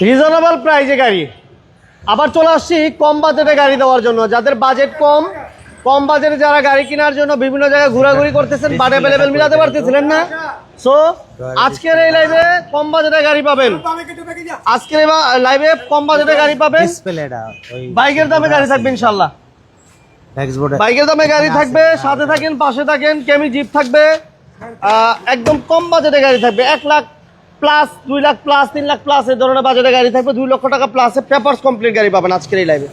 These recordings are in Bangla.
রিজনেবল প্রাইসে গাড়ি। আবার চলে আসছি কম বাজেটে গাড়ি দেওয়ার জন্য, যাদের বাজেট কম, কম বাজেটে যারা গাড়ি কেনার জন্য বিভিন্ন জায়গায় ঘোরাঘুরি করতেছেন, বাট অ্যাভেলেবেল মিলাতে পারতেছিলেন না। সো আজকের এই লাইভে কম বাজেটে গাড়ি পাবেন। আজকের এই লাইভে কম বাজেটে গাড়ি পাবেন। বাইকের দামে গাড়ি থাকবে ইনশাল্লাহ, বাইকের দামে গাড়ি থাকবে। সাথে থাকেন, পাশে থাকেন, কেমি জিপ থাকবে। একদম কম বাজেটে গাড়ি থাকবে, 1 lakh plus, 2 lakh plus, 3 lakh plus এই ধরনের বাজেটে গাড়ি থাকবে। 2 লক্ষ টাকা প্লাসে পেপারস কমপ্লিট গাড়ি পাবেন আজকের এই লাইভে।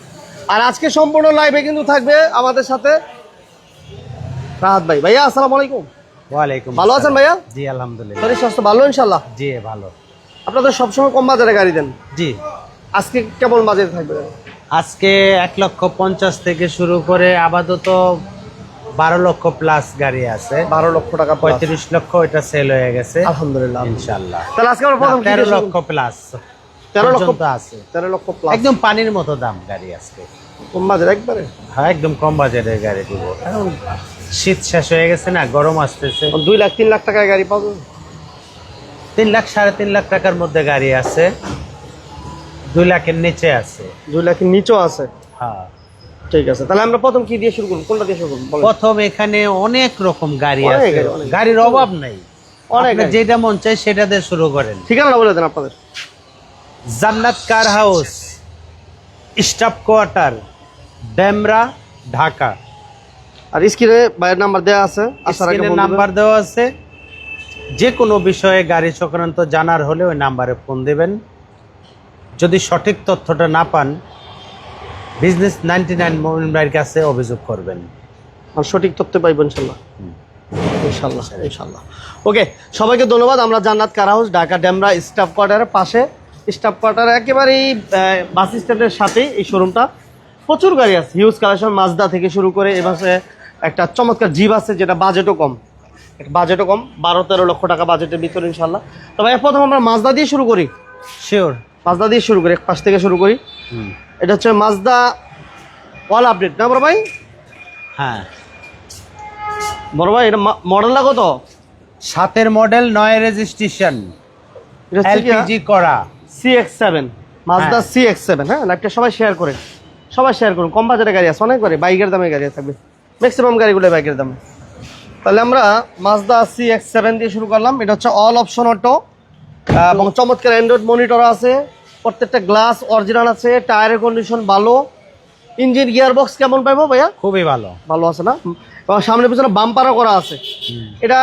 আর আজকে সম্পূর্ণ লাইভে কিন্তু থাকবে আমাদের সাথে রাহাত ভাই। ভাইয়া আসসালামু আলাইকুম। ওয়ালাইকুম, ভালো আছেন ভাইয়া? জি আলহামদুলিল্লাহ। শরীর স্বাস্থ্য ভালো ইনশাআল্লাহ? জি ভালো। আপনাদের সবসময় কম বাজেটে গাড়ি দেন? জি। আজকে কেমন বাজেট থাকবে? আজকে 1,50,000 থেকে শুরু করে আপাতত 12 লক্ষ প্লাস গাড়ি আছে। 12 লক্ষ টাকা, 35 লক্ষ এটা সেল হয়ে গেছে আলহামদুলিল্লাহ ইনশাআল্লাহ। তাহলে আজকে আমরা প্রথম 13 লক্ষ প্লাস, 13 লক্ষ আছে। 13 লক্ষ প্লাস, একদম পানির মতো দাম গাড়ি আজকে। কম বাজেট একবারে? হ্যাঁ, একদম কম বাজেটের গাড়ি দিব। এখন শীত শেষ হয়ে গেছে না, গরম আসতেছে। 2 লাখ 3 লাখ টাকায় গাড়ি পাবো? 3 লাখ 3.5 লাখ টাকার মধ্যে গাড়ি আছে, 2 লাখের নিচে আছে। 2 লাখের নিচেও আছে? হ্যাঁ ঠিক আছে। তাহলে আমরা প্রথম কি দিয়ে শুরু করব? কোনটা দিয়ে শুরু করব? প্রথম এখানে অনেক রকম গাড়ি অনেক আছে, গাড়ি, অনেক। গাড়ির অভাব নাই। অনেক আপনার গাড়ি। যেটা মন চায় সেটা দিয়ে শুরু করেন। ঠিকানাটা বলে দেন আপনাদের। Jannat car house, staff quarter, Demra, Dhaka. আর স্ক্রিনে ভাইয়ের নাম্বার দেওয়া আছে, আসার আগে স্ক্রিনে ফোন নাম্বার দেওয়া আছে। যে কোনো বিষয়ে গাড়ি সংক্রান্ত জানার হলে ওই নাম্বারে ফোন দেবেন। যদি সঠিক তথ্যটা না পান, বিজনেস 99 মোমিন ভাইয়ের কাছে অভিযোগ করবেন। আর সঠিক তথ্য পাইব ইনশাল্লাহ, ইনশাল্লাহ, ইনশাল্লাহ। ওকে, সবাইকে ধন্যবাদ। আমরা Jannat car house, Dhaka Demra staff কোয়ার্টারের পাশে, স্টাফ কোয়ার্টার একেবারেই বাস স্ট্যান্ডের সাথেই এই শোরুমটা। প্রচুর গাড়ি আছে, হিউজ কালেকশন, মাজদা থেকে শুরু করে এবারে একটা চমৎকার জিপ আছে যেটা বাজেটও কম, 12-13 লক্ষ টাকা বাজেটের ভিতরে ইনশাল্লাহ। তবে প্রথম আমরা মাজদা দিয়ে শুরু করি। শিওর, মাজদা দিয়ে শুরু করি, এক পাশ থেকে শুরু করি। এটা হচ্ছে মাজদা অল আপডেট না বড় ভাই? হ্যাঁ বড় ভাই, এটা মডেলটা কত? 7-এর মডেল, 9 রেজিস্ট্রেশন, এটা হচ্ছে কি এলপিজি করা, CX-7, মাজদা CX-7। হ্যাঁ, লাইভটা সবাই শেয়ার করেন, সবাই শেয়ার করুন। কম বাজারে গাড়ি আছে, অনেক গাড়ি, বাইকের দামে গাড়ি থাকবে, ম্যাক্সিমাম গাড়িগুলো বাইকের দামে। তাহলে আমরা মাজদা CX-7 দিয়ে শুরু করলাম। এটা হচ্ছে অল অপশন অটো এবং চমৎকার অ্যান্ড্রয়েড মনিটর আছে, প্রত্যেকটা গ্লাস অরিজিনাল আছে, টায়ারের কন্ডিশন ভালো। ইঞ্জিন গিয়ারবক্স কেমন পাইবো ভাইয়া? খুবই ভালো, ভালো আছে না? এবং সামনে পিছনে বাম্পারও করা আছে। এটা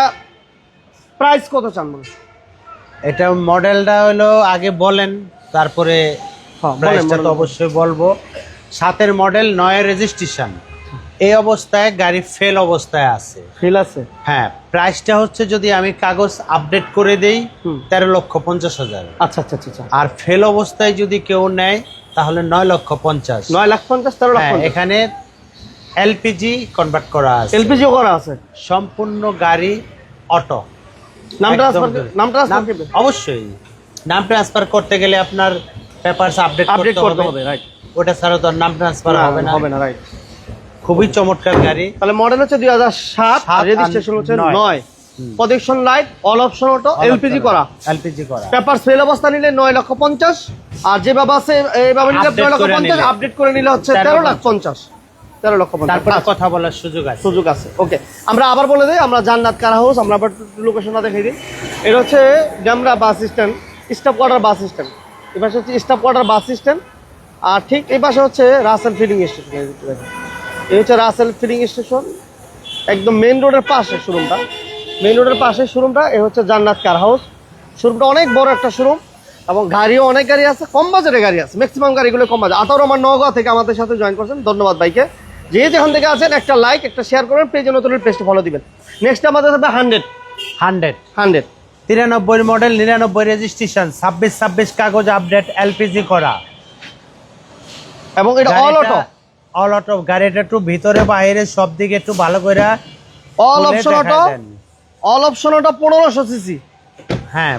প্রাইস কত চান বলুন? এটা মডেলটা হলো আগে বলেন, তারপরে প্রাইসটা তো অবশ্যই বলবো। 7-এর মডেল, 9 রেজিস্ট্রেশন, এই অবস্থায় গাড়ি ফেল অবস্থায় আছে। ফেল আছে? হ্যাঁ। প্রাইসটা হচ্ছে যদি আমি কাগজ আপডেট করে দেই 13,50,000। আচ্ছা আচ্ছা আচ্ছা। আর ফেল অবস্থায় যদি কেউ নেয় তাহলে 9,50,000। 9,50,000, 13,50,000। এখানে এলপিজি কনভার্ট করা আছে, এলপিজিও করা আছে। সম্পূর্ণ গাড়ি অটো। নাম ট্রান্সফার অবশ্যই। নাম ট্রান্সফার করতে গেলে আপনার পেপারস আপডেট করতে হবে, রাইট। ওটা ছাড়া তো নাম ট্রান্সফার হবে না, রাইট। খুবই চমৎকার গাড়ি। তাহলে মডেল হচ্ছে 2007, রেজিস্ট্রেশন হচ্ছে 9, projection light, all option auto, LPG করা। পেপার ফেল অবস্থা নিলে 9,50,000, আর যেভাবে আছে এইভাবে নিলে 9,50,000, আপডেট করে নিলে হচ্ছে 13,50,000। 13,50,000 তারপরে কথা বলার সুযোগ আছে। ওকে, আমরা আবার বলে দিই, আমরা জান্নাত কার হাউস, আমরা আবার লোকেশনটা দেখাই দিই। এটা হচ্ছে Demra bus stand, staff quarter bus stand. এই পাশে হচ্ছে স্টাফ কোয়ার্টার বাস স্ট্যান্ড, আর ঠিক এই পাশে হচ্ছে রাসেল ফিলিং স্টেশন। এই হচ্ছে রাসেল ফিলিং স্টেশন, একদম মেইন রোডের পাশে শোরুমটা, মেইন রোডের পাশে শোরুমটা। এই হচ্ছে জান্নাত কার হাউস। শোরুমটা অনেক বড় একটা শোরুম এবং গাড়িও অনেক গাড়ি আছে, কম বাজারে গাড়ি আছে, ম্যাক্সিমাম গাড়িগুলো কম বাজার। আতাউর রহমান নওগাঁ থেকে আমাদের সাথে জয়েন করছেন, ধন্যবাদ ভাইকে। যেখান থেকে আছেন একটা লাইক, একটা শেয়ার করবেন, পেজে নতুন পেজটা ফলো দিবেন। নেক্সট আমাদের সাথে 100 93 মডেল, 99 রেজিস্ট্রেশন, 26 কাগজ আপডেট, এলপিজি করা, এবং এটা অল অটো। অল অটো গাড়িটা একটু ভিতরে বাইরে সব দিকে একটু ভালো করে all option auto, all option auto 1500 CC. হ্যাঁ,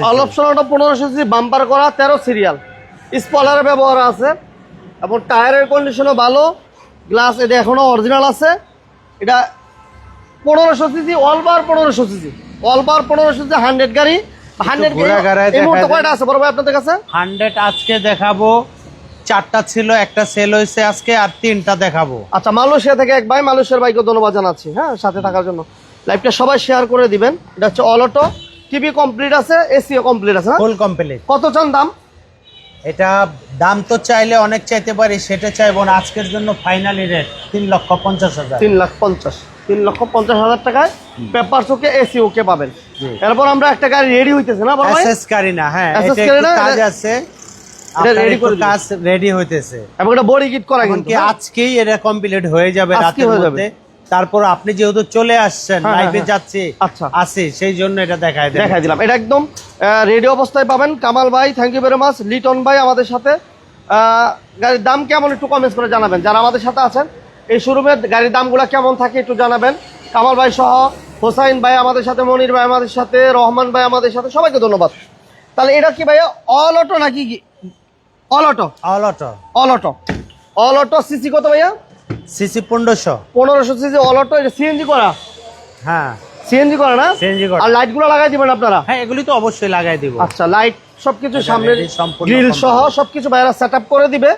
all option auto 1500 CC, bumper করা, 13 সিরিয়াল, স্পয়লারের ব্যবহার আছে এবং টায়ারের কন্ডিশনও ভালো, গ্লাস এটা এখনো অরিজিনাল আছে। এটা 1500 সিসি, অল বার 1500 সিসি, অল বার 1500 সিসি, 100 গাড়ি, 100 ঘোরাঘাড়ায় এই মুহূর্তে দেখায় কয়টা আছে বড় ভাই আপনাদের কাছে? 100 আজকে দেখাবো, 4টা ছিল, একটা সেল হয়েছে আজকে, আর 3টা দেখাবো। আচ্ছা, মালয়েশিয়া থেকে এক ভাই, মালয়েশিয়ার ভাইকে ধন্যবাদ জানাচ্ছি, হ্যাঁ, সাথে থাকার জন্য। লাইভটা সবাই শেয়ার করে দিবেন। এটা হচ্ছে অল অটো, টিভি কমপ্লিট আছে, এসিও কমপ্লিট আছে, হ্যাঁ? Full complete. কত চান দাম? এটা দাম তো চাইলে অনেক চাইতে পারি, সেটা চাইবো না। আজকের জন্য ফাইনালি রেট 3,50,000। 3,50,000, 3,50,000 টাকায় পেপারস ওকে, এসি ওকে পাবেন। জি। এরপর আমরা একটা গাড়ি রেডি হইতেছে না বড় ভাই? এসএস কারিনা, হ্যাঁ, SS এটা কারিনা, একটু কাজ এটা- আছে, এটা আপনার ready একটু করে দিন। কাজ রেডি হইতেছে। এবং এটা বডি কিট করা কিন্তু, এমনকি হ্যাঁ? আজকেই এটা কমপ্লিট হয়ে যাবে আজকে রাতের হয়ে যাবে। মধ্যে। তারপর আপনি যেহেতু চলে আসছেন, হ্যাঁ, লাইভে হ্যাঁ। যাচ্ছি, আচ্ছা। আসি, সেই জন্য এটা দেখায় দেন। দেখাই দিলাম। এটা একদম রেডি অবস্থায় পাবেন। কামাল ভাই, thank you very much. Liton ভাই আমাদের সাথে। গাড়ির দাম কেমন একটু কমেন্টস করে জানাবেন। যারা আমাদের সাথে আছেন, এই শোরুমের গাড়ির দামগুলো কেমন থাকে একটু জানাবেন। কামাল ভাই সহ হোসাইন ভাই আমাদের সাথে, মনির ভাই আমাদের সাথে, রহমান ভাই আমাদের সাথে, সবাইকে ধন্যবাদ। তাহলে এটা কি ভাইয়া অল অটো নাকি all auto? All auto. All auto, all auto. CC কত ভাইয়া? সিসি 1500। 1500 CC all auto. এটা সিএনজি করা? হ্যাঁ, সিএনজি করা না? সিএনজি করা। আর লাইটগুলো লাগাই দিবেন আপনারা? হ্যাঁ, এগুলি তো অবশ্যই লাগাই দিব। আচ্ছা, লাইট সবকিছু এটা সামনে, ready, সম্পূর্ণ গ্রিল সম্পূর্ণ। সহ সবকিছু ভাইরা সেটআপ করে দিবে।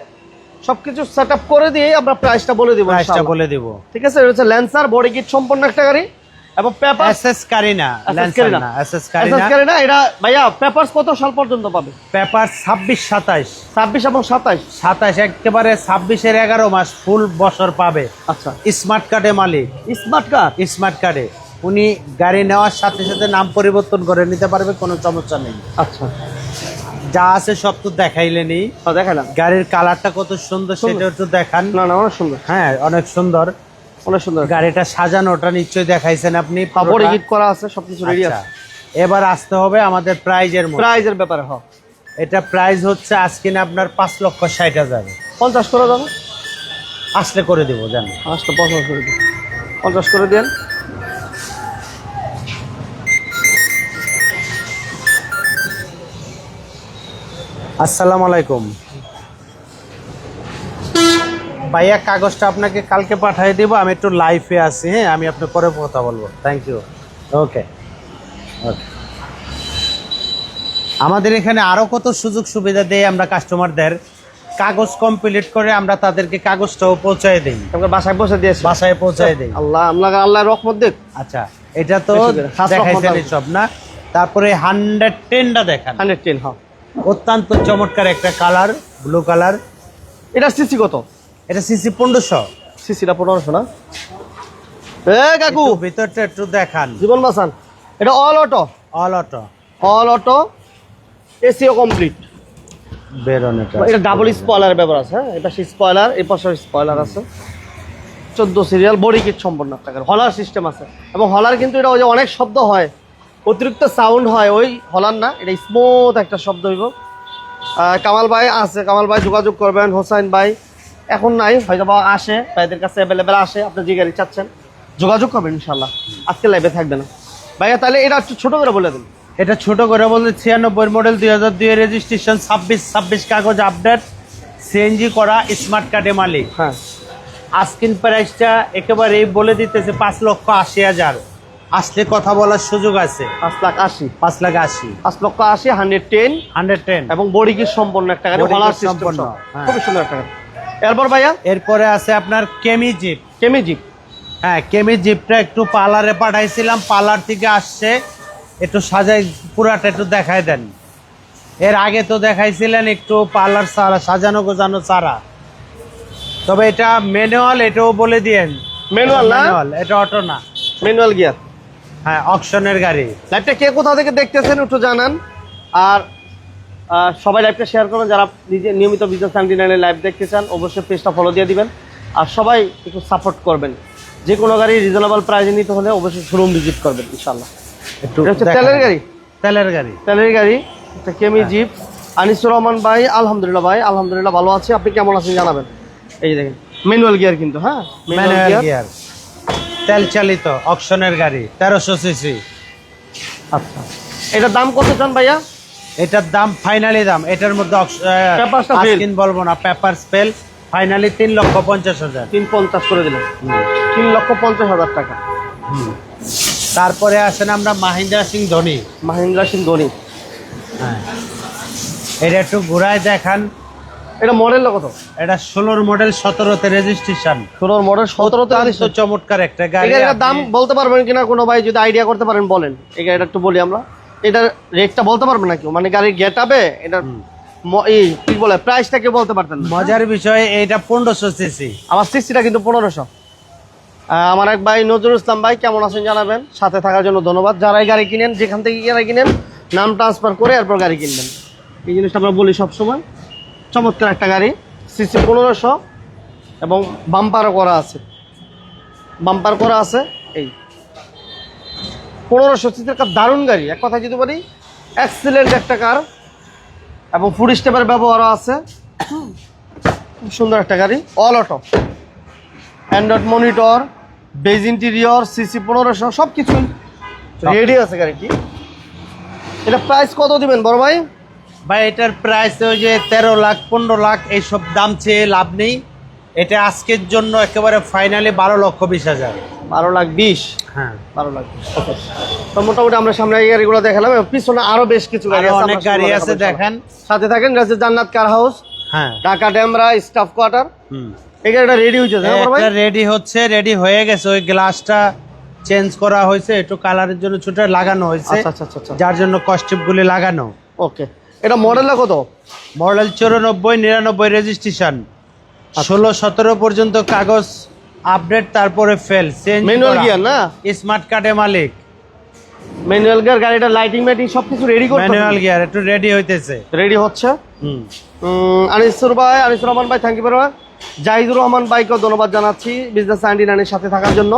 সবকিছু সেটআপ করে দিয়ে আমরা প্রাইসটা বলে দিব প্রাইসটা ইনশাআল্লাহ। বলে দিব। ঠিক আছে, এটা হচ্ছে ল্যান্সার, বডি কিট সম্পন্ন একটা গাড়ি এবং পেপার এসএস কারিনা, ল্যান্সার না, এসএস কারিনা। না। এটা ভাইয়া পেপারস কত সাল পর্যন্ত পাবে? পেপার 26, 27। 26 এবং 27। 27 একেবারে 26-এর 11 মাস ফুল বছর পাবে। আচ্ছা, স্মার্ট কার্ডে মালিক, স্মার্ট কার্ড। স্মার্ট কার্ডে উনি গাড়ি নেওয়ার সাথে সাথে নাম পরিবর্তন করে নিতে পারবে, কোনো সমস্যা নেই। আচ্ছা, যা আছে সব তো দেখাইলেনি। দেখালাম। গাড়ির কালারটা কত সুন্দর সেটা একটু দেখান। না না, অনেক সুন্দর, হ্যাঁ, অনেক সুন্দর। অনেক সুন্দর। গাড়িটা বডি নিশ্চয়ই দেখাইছেন আপনি। বডি কিট করা আছে, সবকিছু রেডি আচ্ছা, আছে। এবার আসতে হবে আমাদের প্রাইজের মধ্যে। প্রাইজের ব্যাপারে হ, এটা প্রাইস হচ্ছে আজকে না আপনার 5,60,000। 50 করে দাও। আসলে করে দিব, জানেন। আচ্ছা, 50 করে দিন, 50 করে দেন। আসসালামু আলাইকুম ভাইয়া, কাগজটা আপনাকে কালকে পাঠিয়ে দিব। আমি একটু লাইভে আছি, হ্যাঁ, আমি আপনার পরে কথা বলবো। Thank you. Okay okay. আমাদের এখানে আরো কত সুযোগ সুবিধা দেই আমরা কাস্টমারদের। কাগজ কমপ্লিট করে আমরা তাদেরকে কাগজটাও পৌঁছায় দিই, আমরা বাসায় বসে দিয়েছি। বাসায় পৌঁছায় দিই। আল্লাহ, আল্লাহ রহমত দেখ। আচ্ছা, এটা তো বেশি করে, খাস দেখাইছেন রহমত সব না। তারপরে 110টা দেখান। 110, হ্যাঁ। অত্যন্ত চমৎকার একটা কালার, ব্লু কালার। এটা সিসি কত? এটা সিসি 1500। সিসিটা 1500 না? এ কাকু, একটু ভিতরটা একটু দেখান। জীবন বাসান। এটা all auto, all auto, all auto, এসিও কমপ্লিট। বেরোনেটা এটা ডাবল স্পয়লার ব্যবহার আছে, হ্যাঁ। এটা সেই স্পয়লার, এই পাশে স্পয়লার আছে। 14 সিরিয়াল, বডি কিট সম্পন্ন একটা গাড়ি। হলার সিস্টেম আছে এবং হলার কিন্তু এটা ওই যে অনেক শব্দ হয়, অতিরিক্ত সাউন্ড হয়, ওই হলার না, এটা স্মুথ একটা শব্দ হইব। কামাল ভাই আছে, কামাল ভাই যোগাযোগ করবেন। হোসাইন ভাই এখন নাই, হয়তো বা আসে, ভাইদের কাছে অ্যাভেলেবেল আসে। আপনি যে গাড়ি চাচ্ছেন যোগাযোগ করবেন ইনশাল্লাহ। আজকে লাইভে থাকবে না ভাইয়া। তাহলে এটা একটু ছোট করে বলে দিন। এটা ছোট করে বলতে 96 মডেল, 2002 রেজিস্ট্রেশন, 26 কাগজ আপডেট, সিএনজি করা, স্মার্ট কার্ডে মালিক। হ্যাঁ, আস্কিন প্রাইসটা একেবারেই বলে দিতেছে 5,80,000। আসলে কথা বলার সুযোগ আছে। 5,80,000, 5,80,000, 5,80,000, 110 110 এবং বডি কিট সম্পন্ন একটা গাড়ি, Body হলার kit সিস্টেম সম্পন্ন, সম্পন্ন, হ্যাঁ। খুবই সুন্দর একটা গাড়ি। এরপর ভাইয়া এরপরে আছে আপনার কেমি জিপ। কেমি জিপ। হ্যাঁ, কেমি জিপটা একটু পার্লারে পাঠাইছিলাম, পার্লার থেকে আসছে, একটু সাজাই, পুরাটা একটু দেখাই দেন। এর আগে তো দেখাইছিলেন একটু পার্লার সাজানো গোজানো ছাড়া। তবে এটা ম্যানুয়াল, এটাও বলে দিয়েন। ম্যানুয়াল না? ম্যানুয়াল, এটা অটো না। Manual gear. হ্যাঁ, অকশনের গাড়ি। লাইভটা কে কোথা থেকে দেখতেছেন একটু জানান। আর সবাই লাইভটা শেয়ার করুন। যারা নিজে নিয়মিত বিজনেস 99 লাইভ দেখতে চান অবশ্যই পেজটা ফলো দিয়ে দিবেন। আর সবাই একটু সাপোর্ট করবেন। যে কোনো গাড়ি রিজনেবল প্রাইসে নিতে হলে অবশ্যই শোরুম ভিজিট করবেন ইনশাল্লাহ। একটু এটা হচ্ছে দেখান। তেলের গাড়ি, তেলের গাড়ি। তেলের গাড়ি, একটা কেমি জিপ। আনিসুর রহমান ভাই, আলহামদুলিল্লাহ ভাই, আলহামদুলিল্লাহ ভালো আছি। আপনি কেমন আছেন জানাবেন। এই দেখেন ম্যানুয়াল গিয়ার কিন্তু, হ্যাঁ, ম্যানুয়াল গিয়ার, তেল চালিত, অকশনের গাড়ি, 1300 সিসি। আচ্ছা, এটার দাম কত চান ভাইয়া? এটার দাম ফাইনালি দাম, এটার মধ্যে পেপারসটা fail। আস্কিন বলবো না, পেপার স্পেল, ফাইনালি 3,50,000। 350 করে দিলেন, 3,50,000 টাকা। তারপরে আসেন আমরা মাহিন্দ্রা সিং ধোনি। মাহিন্দ্রা সিং ধোনি। হ্যাঁ, এটা একটু ঘুরায় দেখান। এটা মডেল কত? এটা 16 মডেল 17তে রেজিস্ট্রেশন। 16 মডেল 17তে তো চমৎকার একটা গাড়ি। এই গাড়িটার দাম বলতে পারবেন কিনা কোনো ভাই যদি আইডিয়া করতে পারেন বলেন। এই গাড়িটা একটু বলি আমরা, এটার রেটটা বলতে পারবেন না কেউ, মানে গাড়ির গেটআপে এটার এই কি বলে প্রাইসটা কেউ বলতে পারতেন না। মজার বিষয় এটা 1500 সিসি। আমার সিসিটা কিন্তু 1500। আমার এক ভাই নজরুল ইসলাম ভাই কেমন আছেন জানাবেন, সাথে থাকার জন্য ধন্যবাদ। যারা এই গাড়ি কিনেন, যেখান থেকে গাড়ি কিনেন নাম ট্রান্সফার করে এরপর গাড়ি কিনবেন, এই জিনিসটা আমরা বলি সবসময়। চমৎকার একটা গাড়ি, সিসি 1500 এবং বাম্পারও করা আছে, বাম্পার করা আছে। এই 1500 সিসির একটা দারুণ গাড়ি, এক কথা যদি বলি এক্সিলেন্ট একটা কার, এবং ফুড স্টেপের ব্যবহারও আছে। খুব সুন্দর একটা গাড়ি, all auto, Android monitor, beige interior, CC 1500 সব কিছু রেডি আছে গাড়িটি। এটা প্রাইস কত দিবেন বড় ভাই? ভাই এটার প্রাইস ওই যে 13 লাখ 15 লাখ এইসব দাম চেয়ে লাভ নেই। এটা আজকের জন্য একেবারে ফাইনালি 12,20,000। 12,20,000। হ্যাঁ, 12,20,000। ওকে, তো মোটামুটি আমরা সামনে এই গাড়িগুলো দেখালাম, এবং পিছনে আরো বেশ কিছু গাড়ি আরো আছে, অনেক আমরা গাড়ি সেগুলো আছে, দেখাবো। দেখেন। সাথে থাকেন, রাজে জান্নাত কার হাউস, হ্যাঁ, ঢাকা ডেমরা স্টাফ কোয়ার্টার। এই গাড়িটা রেডি হয়েছে না বড় ভাই? এটা রেডি হচ্ছে, রেডি হয়ে গেছে। ওই গ্লাসটা চেঞ্জ করা হয়েছে, একটু কালারের জন্য ছুটে লাগানো হয়েছে, আচ্ছা আচ্ছা আচ্ছা। যার জন্য কস্টিপ গুলি লাগানো। ওকে, এটা মডেলটা কত? মডেল 94 99 রেজিস্ট্রেশন, 16 17 পর্যন্ত কাগজ আপডেট, তারপরে ফেল। ম্যানুয়াল গিয়ার না? স্মার্ট কার্ডে মালিক। ম্যানুয়াল গিয়ার, গাড়িটা লাইটিং মাইটিং সবকিছু রেডি করতে ম্যানুয়াল গিয়ার, একটু রেডি হইতেছে, রেডি হচ্ছে। হুম। আনিসুর রহমান ভাই, thank you very much. Zahidur Rahman ভাইকেও ধন্যবাদ জানাচ্ছি বিজনেস 99 এর সাথে থাকার জন্য।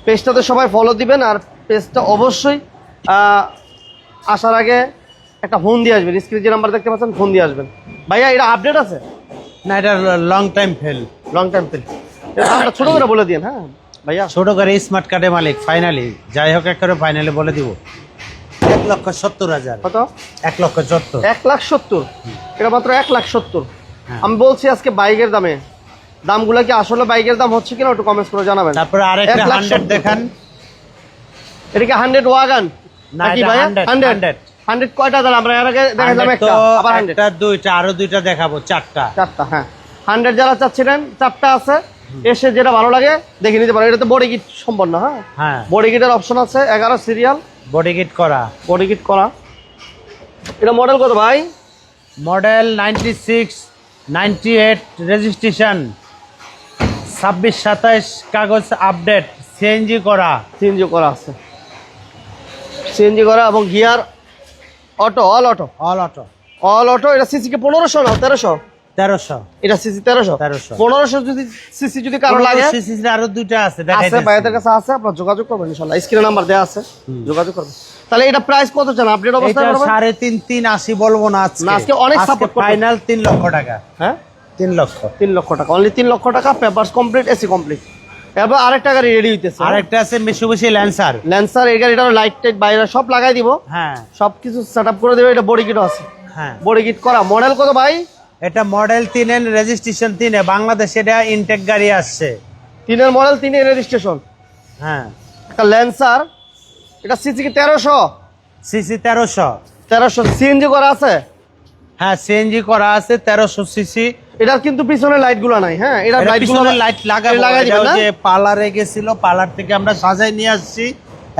পেজটাতে সবাই ফলো দিবেন, আর পেজটা অবশ্যই আসার আগে একটা ফোন দিয়ে আসবেন, স্ক্রিনে যে নাম্বার দেখতে পাচ্ছেন ফোন দিয়ে আসবেন। ভাইয়া এটা আপডেট আছে না? এটা long time fail, long time fail. এটা ছোট করে বলে দিন। হ্যাঁ ভাইয়া, ছোট করে স্মার্ট কার্ডে মালিক ফাইনালি, যাই হোক একেবারে ফাইনালি বলে দিব। 1,70,000। কত? 1,70,000। 1,70,000। এটা মাত্র 1,70,000। হ্যাঁ। আমি বলছি আজকে বাইকের দামে, দামগুলো কি আসলে বাইকের দাম হচ্ছে কিনা একটু কমেন্টস করে জানাবেন। তারপরে আরেকটা 100 দেখান। এটা কি 100 ওয়াগন না, নাকি এটা ভাইয়া? 100 100 কয়টা দাম? আমরা এর আগে দেখালাম একটা, আবার 100। একটা দুইটা, আরো দুইটা দেখাবো, চারটা। চারটা, হ্যাঁ। 100 যারা চাচ্ছিলেন চারটা আছে, এসে যেটা ভালো লাগে দেখে নিতে পারেন। এটাতে বডি কিট সম্পন্ন, হ্যাঁ হ্যাঁ, বডি কিটের অপশন আছে, 11 সিরিয়াল বডি কিট করা। বডি কিট করা। এটা মডেল কত ভাই? মডেল 96 98 রেজিস্ট্রেশন, 26 27 কাগজ আপডেট, সিএনজি করা। সিএনজি করা আছে, সিএনজি করা, এবং gear auto, all auto, all auto, all auto. এটা সিসি কি 1500 না 1300? 1300। এটা সিসি 1300। 1500 যদি সিসি যদি কারো লাগে, সিসি আরো দুইটা আছে, আছে দেখাইতেছি। ভাইদের কাছে আছে, আপনারা যোগাযোগ করবেন ইনশাআল্লাহ, স্ক্রিনে নাম্বার দেওয়া আছে, যোগাযোগ করবেন। তাহলে এটা প্রাইস কত চান আপডেট অবস্থায়? এটা 3.5 380 বলবো না আজকে। না, আজকে অনেক সাপোর্ট করবেন। ফাইনাল 3 লক্ষ টাকা। হ্যাঁ 3 লক্ষ, 3 লক্ষ টাকা, অনলি 3 লক্ষ টাকা, পেপারস কমপ্লিট, এসি কমপ্লিট। এবার আরেকটা গাড়ি রেডি হইতেছে, আরেকটা আছে মিশুবিশি ল্যান্সার। ল্যান্সার। এই গাড়িটার লাইট টাইট বাইরে সব লাগাই দিব, হ্যাঁ সবকিছু সেটআপ করে দেব। এটা বডি কিটও আছে, হ্যাঁ। বডি কিট করা। মডেল কত ভাই? এটা মডেল 3 রেজিস্ট্রেশন 3, বাংলাদেশে এটা ইনটেক গাড়ি আসছে। 3 মডেল, 3 রেজিস্ট্রেশন, হ্যাঁ। একটা ল্যান্সার। এটা সিসি কি 1300? সিসি 1300। সিএনজি করা আছে, হ্যাঁ সিএনজি করা আছে, 1300 সিসি। এটার কিন্তু পিছনে লাইট গুলো নাই, হ্যাঁ এটা লাইট গুলো লাইট লাগাবো, লাগাই দিবেন না? যে পার্লারে গেছিল, পার্লার থেকে আমরা সাজাই নিয়ে আসছি,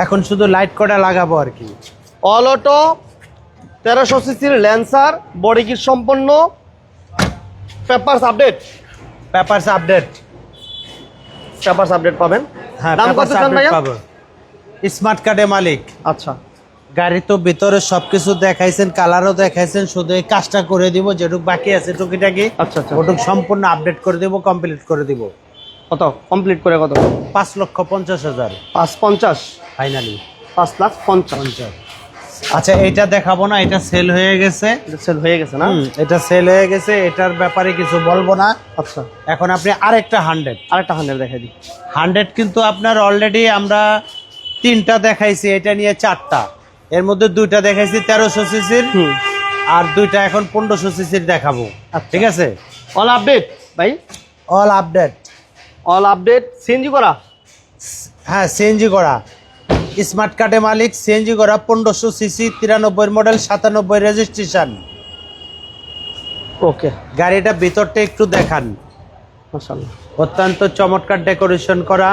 এখন শুধু লাইট কটা লাগাবো আর কি। অল অটো 1300 সিসির ল্যান্সার, বডি কিট সম্পন্ন, papers update, papers update, papers update পাবেন। হ্যাঁ দাম কত চান ভাইয়া? পাবো। স্মার্ট কার্ডে মালিক। আচ্ছা, গাড়ি তো ভিতরে সবকিছু দেখাইছেন, কালারও দেখাইছেন, শুধু এই কাজটা করে দিব, যেটুক বাকি আছে টুকিটাকি আচ্ছা আচ্ছা। ওটুক সম্পূর্ণ আপডেট করে দিব, কমপ্লিট করে দিব। কত কমপ্লিট করে কত? 5,50,000 550, ফাইনালি। 5,50,000। আচ্ছা এটা দেখাবো না, এটা সেল হয়ে গেছে। এটা সেল হয়ে গেছে না? এটা সেল হয়ে গেছে, এটার ব্যাপারে কিছু বলবো না। আচ্ছা, এখন আপনি আরেকটা 100 দেখাই দিই। 100 কিন্তু আপনার অলরেডি আমরা 3টা দেখাইছি, এটা নিয়ে 4টা, এর মধ্যে 2টা দেখাইছি 1300 সিসির, আর 2টা এখন 1500 সিসির দেখাবো। ঠিক আছে, অল আপডেট ভাই, all update, all update. CNG করা, হ্যাঁ সিএনজি করা। স্মার্ট কার্ডে মালিক, সিএনজি করা, 1500 সিসি, 93 মডেল, 97 রেজিস্ট্রেশন। ওকে, গাড়িটা ভিতরটা একটু দেখান, মাশাআল্লাহ অত্যন্ত চমৎকার ডেকোরেশন করা,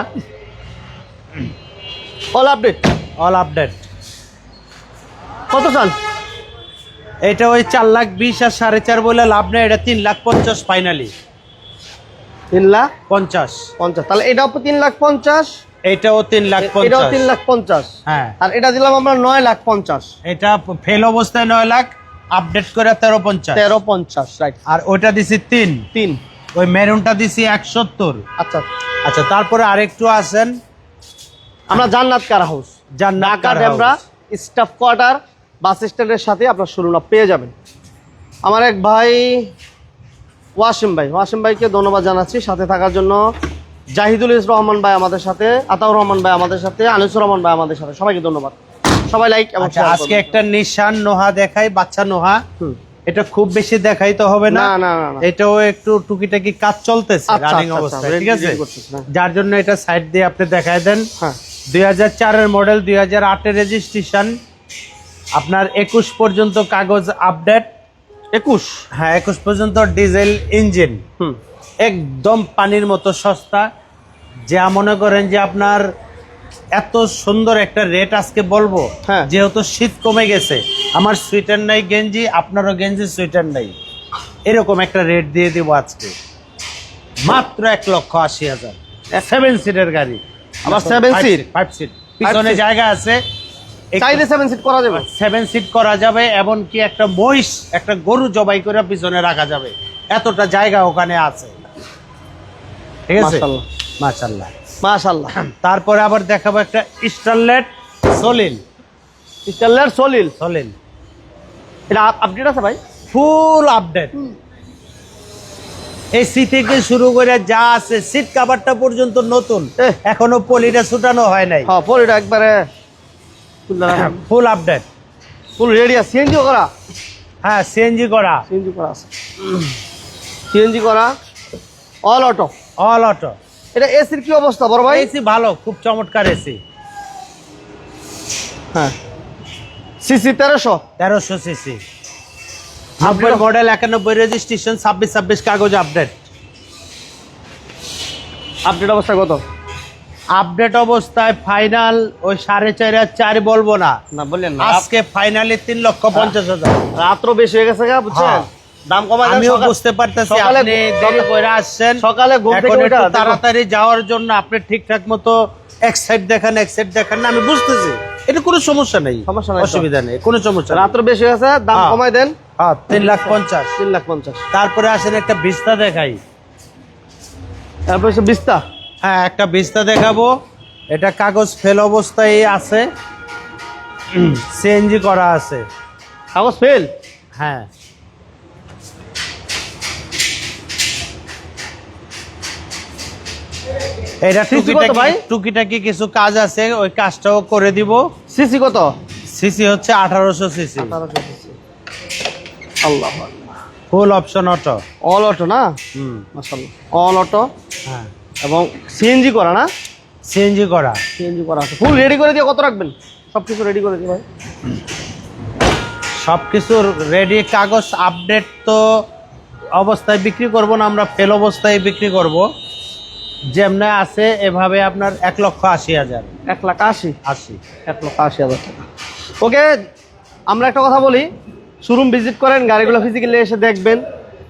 অল আপডেট। All update. কত চান? এটা ওই 4,20,000 আর 4.5 বলে লাভ নেই, এটা 3,50,000 ফাইনালি। 3,50,000। 50। তাহলে এটাও 3,50,000, এটাও 3,50,000। এটাও 3,50,000। হ্যাঁ, আর এটা দিলাম আমরা 9,50,000। এটা ফেল অবস্থায় 9 লাখ, আপডেট করে 13,50,000। 13,50,000, রাইট। আর ওইটা দিছি 3। ওই মেরুনটা দিছি 170। আচ্ছা, আচ্ছা, তারপরে আরেকটু আছেন, আমরা Jannat car house, Jannat Dhaka car Demra house. Staff quarter bus স্ট্যান্ডের সাথে আপনার শোরুমটা পেয়ে যাবেন। আমার এক ভাই ওয়াসিম ভাইকে ধন্যবাদ জানাচ্ছি সাথে থাকার জন্য। জাহিদুল রহমান ভাই আমাদের সাথে, আতাউর রহমান ভাই আমাদের সাথে, আনিসুর রহমান ভাই আমাদের সাথে, সবাইকে ধন্যবাদ। সবাই লাইক এবং আচ্ছা, শেয়ার আজকে করবেন। একটা নিশান নোহা দেখাই, বাচ্চা নোহা। হুম। এটা খুব বেশি দেখাইতে হবে না, না, না, না, না। এটাও একটু টুকিটাকি কাজ চলতেছে আচ্ছা, রানিং আচ্ছা, অবস্থায়, আচ্ছা, ঠিক আছে? ready করতেছে, হ্যাঁ। যার জন্য এটা সাইড দিয়ে আপনি দেখায় দেন। হ্যাঁ, 2004 এর মডেল, 2008 এর রেজিস্ট্রেশন, আপনার 21 পর্যন্ত কাগজ আপডেট। 21। হ্যাঁ, 21 পর্যন্ত ডিজেল ইঞ্জিন, হুম। একদম পানির মতো সস্তা। যা মনে করেন যে আপনার এত সুন্দর একটা রেট আজকে বলবো, হ্যাঁ। যেহেতু শীত কমে গেছে, আমার সোয়েটার নাই গেঞ্জি, আপনারও গেঞ্জি সোয়েটার নাই, এরকম একটা রেট দিয়ে দিব আজকে মাত্র 1,80,000। 7 সিটের গাড়ি, আবার 7 সিট, 5 সিট, পিছনে সিট। জায়গা আছে, চাইলে 7 সিট করা যাবে। 7 সিট করা যাবে, এমনকি একটা মহিষ, একটা গরু জবাই করে পিছনে রাখা যাবে, এতটা জায়গা ওখানে আছে, ঠিক আছে? মাশাআল্লাহ, মাশাআল্লাহ। মাশাআল্লাহ। তারপরে আবার দেখাবো একটা স্টারলেট সলিল। স্টারলেট সলিল, এটা আপডেট আছে ভাই? ফুল আপডেট, এসি থেকে শুরু করে যা আছে, সিট কভারটা পর্যন্ত নতুন, এহ। এখনো পলিটা ছুটানো হয় নাই, হ্যাঁ, পরিটা একবারে ফুল আপডেট। ফুল রেডি আছে। সিএনজি করা? হ্যাঁ, সিএনজি করা, সিএনজি করা আছে, সিএনজি করা, অল অটো। All auto. এটা এসির কি অবস্থা বড় ভাই? এসি ভালো, খুব চমৎকার এসি। হ্যাঁ, সিসি 1300 সিসি, 90 মডেল, 91 রেজিস্ট্রেশন, 26 কাগজ আপডেট। আপডেট অবস্থা কত? আপডেট অবস্থায় ফাইনাল ওই 4.5 আর 4 বলবো না, না বললেন না, আজকে ফাইনালি 3,50,000। রাত্র বেশি হয়ে গেছে বুঝছেন, হ্যাঁ। দাম কমায় দেন। আমিও বুঝতে পারতেছি সকালে আপনি দেরি করে আসছেন, সকালে ঘুম থেকে এখন উঠে একটু দেখো। তাড়াতাড়ি যাওয়ার জন্য আপনি ঠিকঠাক মতো এক সাইড দেখান না, আমি বুঝতেছি, এটা কোনো সমস্যা নেই, সমস্যা নাই তো। অসুবিধা নেই, কোনো সমস্যা নেই। রাত্র বেশি হয়ে গেছে, দাম হ্যাঁ। কমায় দেন। হ্যাঁ, 3,50,000। 3,50,000। তারপরে আসেন একটা ভিস্তা দেখাই। তারপর হচ্ছে বিস্তা। হ্যাঁ, একটা ভিস্তা দেখাবো, এটা কাগজ ফেল অবস্থায় আছে, সিএনজি করা আছে। কাগজ ফেল? হ্যাঁ, এটা সিসি কত ভাই? টুকিটাকি কিছু কাজ আছে, ওই কাজটাও করে দিব। সিসি কত? সিসি হচ্ছে 1800 সিসি, 1800 সিসি। আল্লাহ, full option auto. All auto না? হুম, মাশাআল্লাহ, অল অটো হ্যাঁ, এবং সিএনজি করা না? সিএনজি করা। সিএনজি করা আছে। ফুল রেডি করে দিয়ে কত রাখবেন? সবকিছু রেডি করে দিয়ে ভাই। সবকিছু রেডি, কাগজ আপডেট তো অবস্থায় বিক্রি করব না, আমরা ফেল অবস্থায় বিক্রি করব, যেমনে আছে এভাবে আপনার 1,80,000। 1,80,000। 80। 1,80,000 টাকা। ওকে, আমরা একটা কথা বলি, শোরুম ভিজিট করেন, গাড়িগুলো ফিজিক্যালি এসে দেখবেন,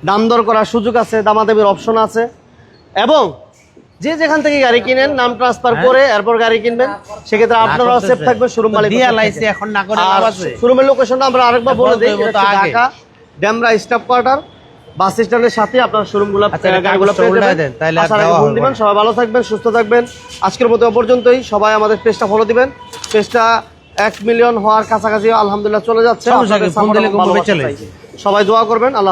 দাম দর করার সুযোগ আছে, দামাদামির অপশন আছে, এবং যে যেখান থেকে গাড়ি কিনেন নাম ট্রান্সফার করে এরপর গাড়ি কিনবেন, সেক্ষেত্রে আপনারাও সেফ থাকবে, শোরুম মালিক দিয়া লাইছি, এখন না করে লাভ আছে। শোরুমের লোকেশনটা আমরা আরেকবার বলে দিই, বলতে এটা হতো হচ্ছে আগে। Dhaka Demra staff quarter bus স্ট্যান্ডের সাথে আপনার শোরুমগুলো, আচ্ছা, এটা গাড়িগুলো কাগজটা পেয়ে উল্টায় যাবেন। দেন, তাইলে আর আসার আগে দেওয়া ফোন হবে দিবেন। না। সবাই ভালো থাকবেন, সুস্থ থাকবেন। আজকের মতো এ পর্যন্তই। সবাই আমাদের পেজটা ফলো দিবেন। পেজটা 1 মিলিয়ন হওয়ার কাছাকাছি আলহামদুলিল্লাহ চলে যাচ্ছে। সমস্যা কি, আপনাদের ফোন দিলে support এবং কমবে, ভালোবাসা চলে চাই। যাবে। সবাই দোয়া করবেন। আল্লাহ।